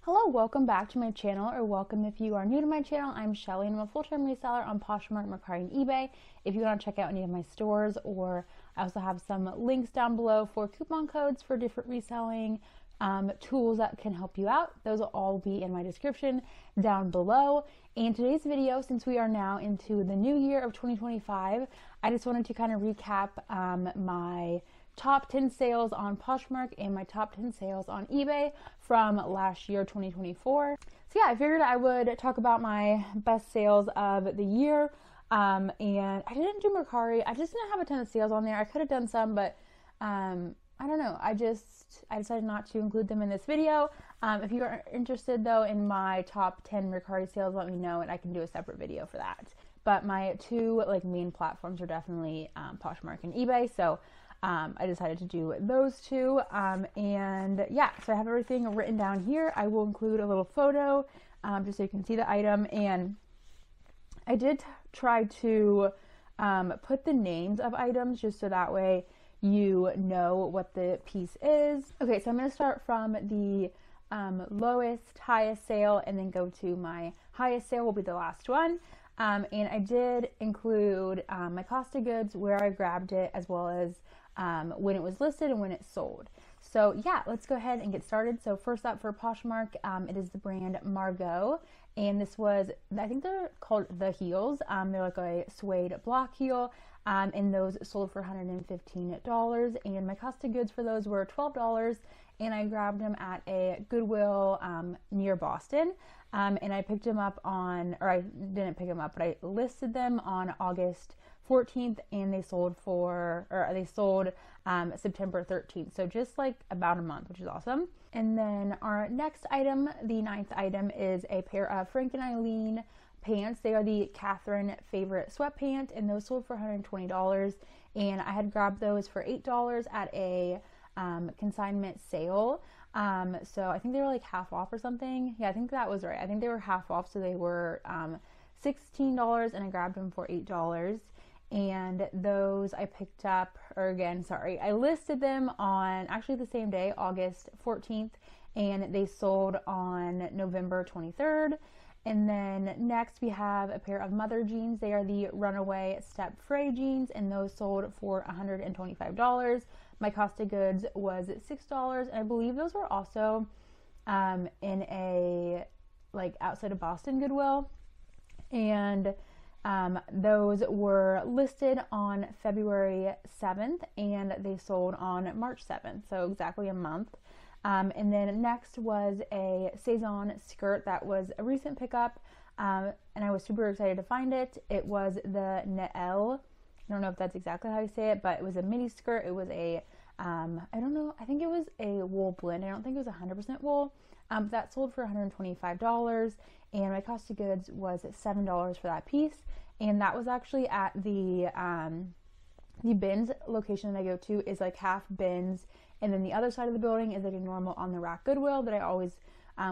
Hello, welcome back to my channel, or welcome if you are new to my channel. I'm Shelly and I'm a full-time reseller on Poshmark, Mercari, and eBay. If you want to check out any of my stores, or I also have some links down below for coupon codes for different reselling tools that can help you out. Those will all be in my description down below. And today's video, since we are now into the new year of 2025, I just wanted to kind of recap my top 10 sales on Poshmark and my top 10 sales on eBay from last year, 2024. So yeah, I figured I would talk about my best sales of the year. And I didn't do Mercari. I just didn't have a ton of sales on there. I could have done some, but I don't know. I decided not to include them in this video. If you are interested though in my top 10 Mercari sales, let me know and I can do a separate video for that. But my two main platforms are definitely Poshmark and eBay. So I decided to do those two, and yeah, so I have everything written down here. I will include a little photo just so you can see the item, and I did try to put the names of items just so that way you know what the piece is. Okay, so I'm going to start from the lowest, highest sale, and then go to my highest sale will be the last one. And I did include my cost of goods, where I grabbed it, as well as when it was listed and when it sold. So yeah, let's go ahead and get started. So first up for Poshmark, it is the brand Margot, and this was, I think they're called the heels. They're like a suede block heel, and those sold for $115, and my cost of goods for those were $12, and I grabbed them at a Goodwill near Boston. And I picked them up on, or I didn't pick them up, but I listed them on August 14th, and they sold September 13th. So just like about a month, which is awesome. And then our next item, the ninth item, is a pair of Frank and Eileen pants. They are the Catherine favorite sweatpants, and those sold for $120. And I had grabbed those for $8 at a consignment sale. So I think they were like half off or something. Yeah, I think that was right. I think they were half off, so they were $16, and I grabbed them for $8. And those I picked up, I listed them on actually the same day, August 14th, and they sold on November 23rd. And then next we have a pair of mother jeans. They are the Runaway Step Fray jeans, and those sold for $125. My cost of goods was $6, and I believe those were also in a outside of Boston Goodwill. And those were listed on February 7th, and they sold on March 7th, so exactly a month. And then next was a Saison skirt that was a recent pickup, and I was super excited to find it. It was the Nael. I don't know if that's exactly how you say it, but it was a mini skirt. It was a, I don't know, I think it was a wool blend. I don't think it was 100% wool. That sold for $125, and my cost of goods was $7 for that piece. And that was actually at the bins location that I go to is like half bins, and then the other side of the building is like a normal on the rack Goodwill that I always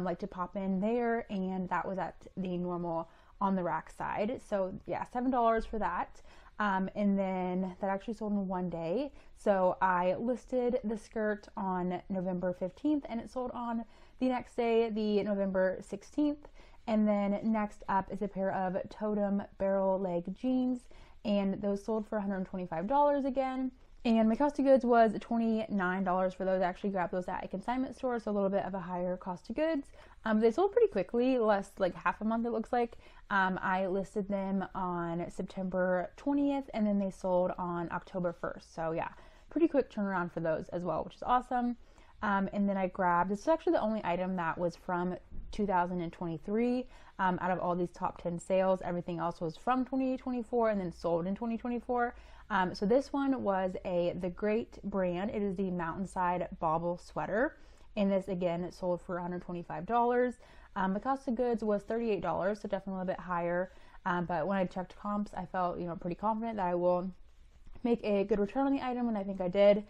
like to pop in there, and that was at the normal on the rack side. So yeah, $7 for that. And then that actually sold in one day. So I listed the skirt on November 15th, and it sold on the next day, the November 16th. And then next up is a pair of Totem barrel leg jeans, and those sold for $125 again. And my cost of goods was $29 for those. I actually grabbed those at a consignment store, so a little bit of a higher cost of goods. They sold pretty quickly, less like half a month it looks like. I listed them on September 20th, and then they sold on October 1st. So yeah, pretty quick turnaround for those as well, which is awesome. And then I grabbed, this is actually the only item that was from 2023 out of all these top 10 sales. Everything else was from 2024 and then sold in 2024. So this one was the Great brand. It is the Mountainside Bobble sweater, and this again it sold for $125. The cost of goods was $38, so definitely a little bit higher. But when I checked comps, I felt pretty confident that I will make a good return on the item, and I think I did.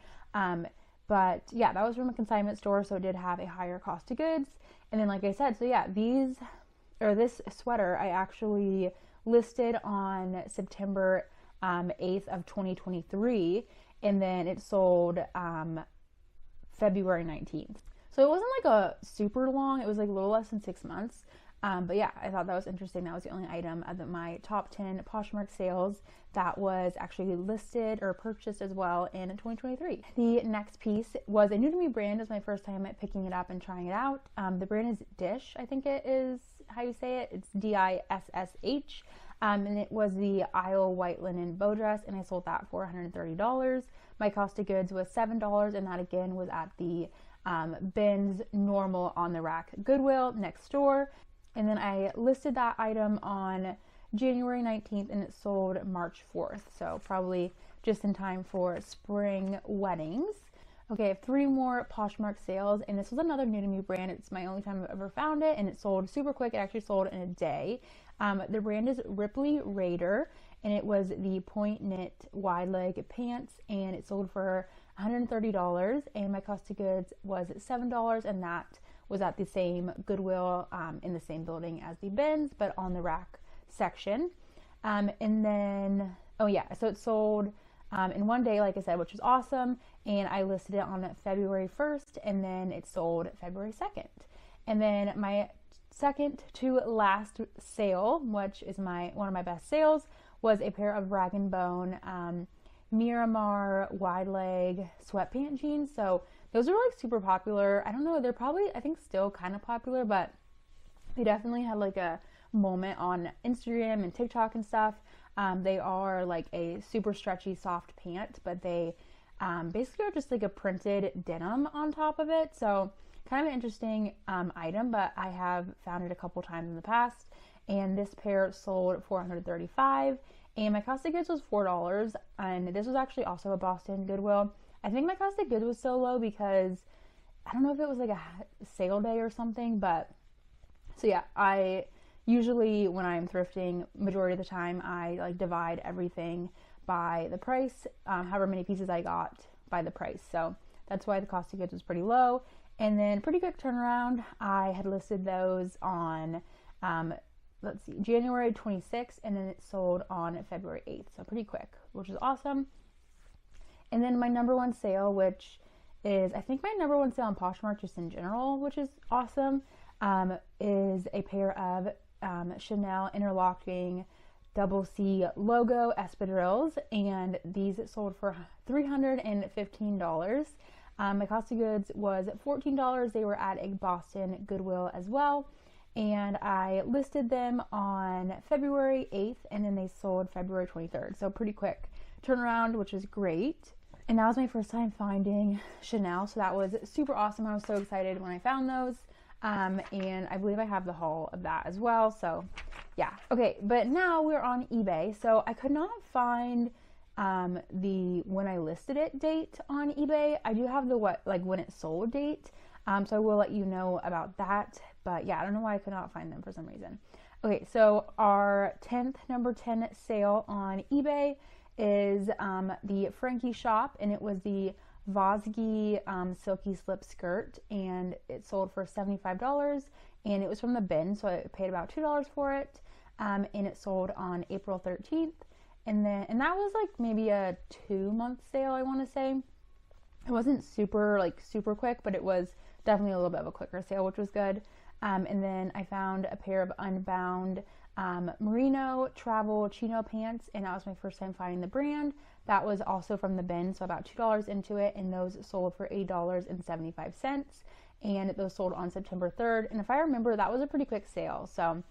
But yeah, that was from a consignment store, so it did have a higher cost of goods. And then like I said, so yeah, this sweater I actually listed on September 8th of 2023, and then it sold February 19th. So it wasn't like a super long, it was like a little less than 6 months. But yeah, I thought that was interesting. That was the only item of my top 10 Poshmark sales that was actually listed or purchased as well in 2023. The next piece was a new to me brand. It was my first time at picking it up and trying it out. The brand is Dish, I think it is how you say it. It's DISSH. And it was the Isle white linen bow dress, and I sold that for $130. My cost of goods was $7, and that again was at the bins, normal, on the rack, Goodwill next door. And then I listed that item on January 19th and it sold March 4th. So probably just in time for spring weddings. Okay, I have 3 more Poshmark sales, and this was another new to me brand. It's my only time I've ever found it, and it sold super quick. It actually sold in a day. The brand is Ripley Raider, and it was the point knit wide leg pants, and it sold for $130, and my cost of goods was $7, and that was at the same Goodwill in the same building as the bins, but on the rack section. And then, oh yeah, so it sold in one day, like I said, which was awesome. And I listed it on February 1st, and then it sold February 2nd. And then my second to last sale, which is one of my best sales, was a pair of Rag & Bone Miramar wide leg sweatpant jeans. So those are like super popular. I don't know, they're probably, I think, still kind of popular, but they definitely had like a moment on Instagram and TikTok and stuff. They are like a super stretchy soft pant, but they basically are just like a printed denim on top of it. So kind of an interesting item, but I have found it a couple times in the past, and this pair sold for $435, and my cost of goods was $4, and this was actually also a Boston Goodwill. I think my cost of goods was so low because I don't know if it was like a sale day or something, but so yeah, I usually, when I'm thrifting, majority of the time I like divide everything by the price, however many pieces I got by the price. So that's why the cost of goods was pretty low. And then pretty quick turnaround. I had listed those on let's see, January 26th, and then it sold on February 8th. So pretty quick, which is awesome. And then my number one sale, which is, I think, my number one sale on Poshmark just in general, which is awesome, is a pair of Chanel interlocking double C logo espadrilles, and these sold for $315. My cost of goods was $14. They were at a Boston Goodwill as well, and I listed them on February 8th, and then they sold February 23rd. So pretty quick turnaround, which is great. And that was my first time finding Chanel, so that was super awesome. I was so excited when I found those. And I believe I have the haul of that as well. So yeah. Okay, but now we're on eBay. So I could not find the when I listed it date on eBay. I do have the when it sold date. So I will let you know about that. But yeah, I don't know why I could not find them for some reason. Okay, so our number 10 sale on eBay is the Frankie shop, and it was the Vosgy silky slip skirt, and it sold for $75, and it was from the bin, so I paid about $2 for it, and it sold on April 13th, and that was like maybe a 2-month sale, I want to say. It wasn't super quick, but it was definitely a little bit of a quicker sale, which was good. And then I found a pair of Unbound merino travel chino pants, and that was my first time finding the brand. That was also from the bin, so about $2 into it, and those sold for $8.75, and those sold on September 3rd. And if I remember, that was a pretty quick sale, so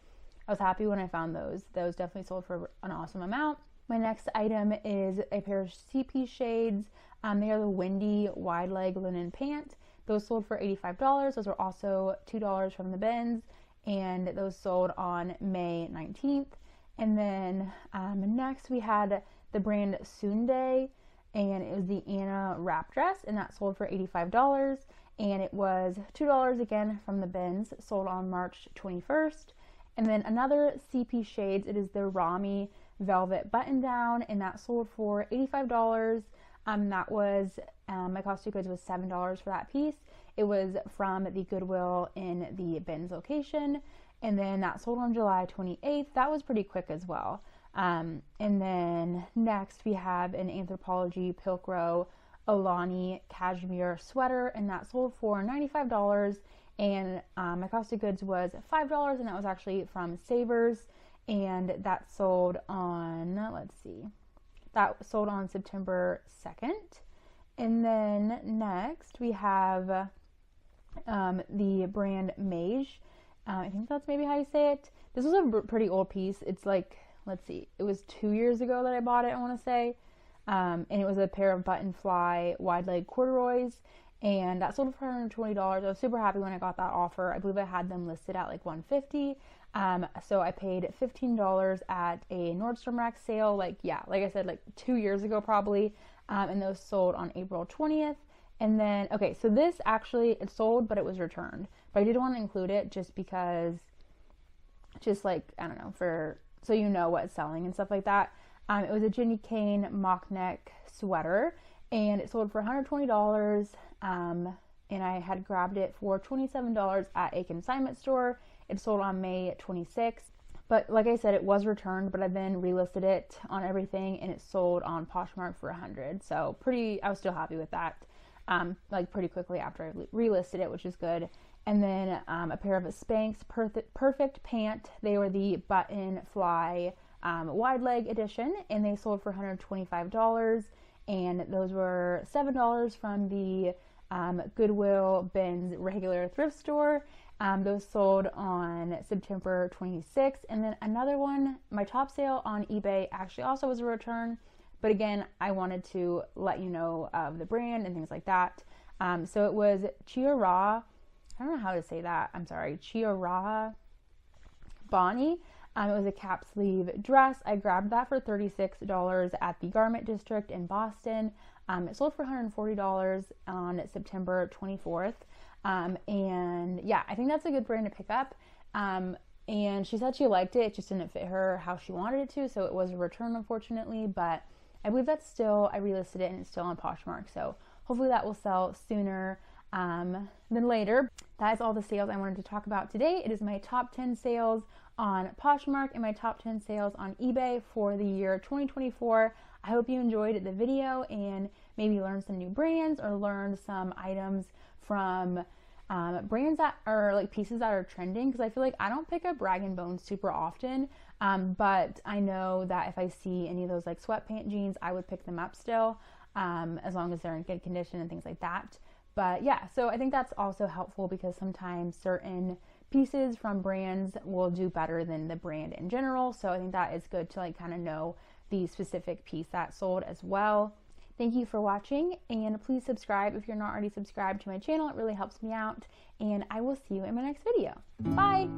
I was happy when I found those. Those definitely sold for an awesome amount. My next item is a pair of CP shades. They are the Windy wide leg linen pant. Those sold for $85. Those were also $2 from the bins, and those sold on May 19th. And then next we had the brand Sunday, and it was the Anna wrap dress, and that sold for $85, and it was $2 again from the bins, sold on March 21st. And then another CP shades, it is the Rami velvet button down, and that sold for $85. That was my cost of goods was $7 for that piece. It was from the Goodwill in the bins location, and then that sold on July 28th. That was pretty quick as well. And then next we have an Anthropologie Pilcrow Alani cashmere sweater, and that sold for $95. And my cost of goods was $5, and that was actually from Savers, and that sold on, let's see, that sold on September 2nd. And then next we have the brand Mage. I think that's maybe how you say it. This was a pretty old piece. It's like, let's see, it was 2 years ago that I bought it, I want to say. And it was a pair of button fly wide leg corduroys, and that sold for $120. I was super happy when I got that offer. I believe I had them listed at like $150. So I paid $15 at a Nordstrom Rack sale, like I said, like 2 years ago probably. And those sold on April 20th. And then, okay, so this actually, it sold, but it was returned. But I did want to include it just because, just like, I don't know, so you know what's selling and stuff like that. It was a Jenny Kane mock neck sweater, and it sold for $120. And I had grabbed it for $27 at a consignment store. It sold on May 26th. But like I said, it was returned, but I then relisted it on everything, and it sold on Poshmark for $100. So I was still happy with that. Like pretty quickly after I relisted it, which is good. And then a pair of Spanx Perfect Pant. They were the button fly wide leg edition, and they sold for $125. And those were $7 from the Goodwill Ben's regular thrift store. Those sold on September 26th. And then another one, my top sale on eBay actually also was a return. But again, I wanted to let you know of the brand and things like that. So it was Chiara, I don't know how to say that, I'm sorry, Chiara Bonnie. It was a cap sleeve dress. I grabbed that for $36 at the Garment District in Boston. It sold for $140 on September 24th. And yeah, I think that's a good brand to pick up. And she said she liked it. It just didn't fit her how she wanted it to. So it was a return, unfortunately, but I believe that's still, I relisted it and it's still on Poshmark. So hopefully that will sell sooner than later. That is all the sales I wanted to talk about today. It is my top 10 sales on Poshmark and my top 10 sales on eBay for the year 2024. I hope you enjoyed the video and maybe learned some new brands or learned some items from brands that are like pieces that are trending, because I feel like I don't pick up Rag & Bone super often, but I know that if I see any of those like sweatpant jeans, I would pick them up still, as long as they're in good condition and things like that. But yeah, so I think that's also helpful because sometimes certain pieces from brands will do better than the brand in general. So I think that is good to like kind of know the specific piece that sold as well. Thank you for watching, and please subscribe if you're not already subscribed to my channel. It really helps me out, and I will see you in my next video. Bye!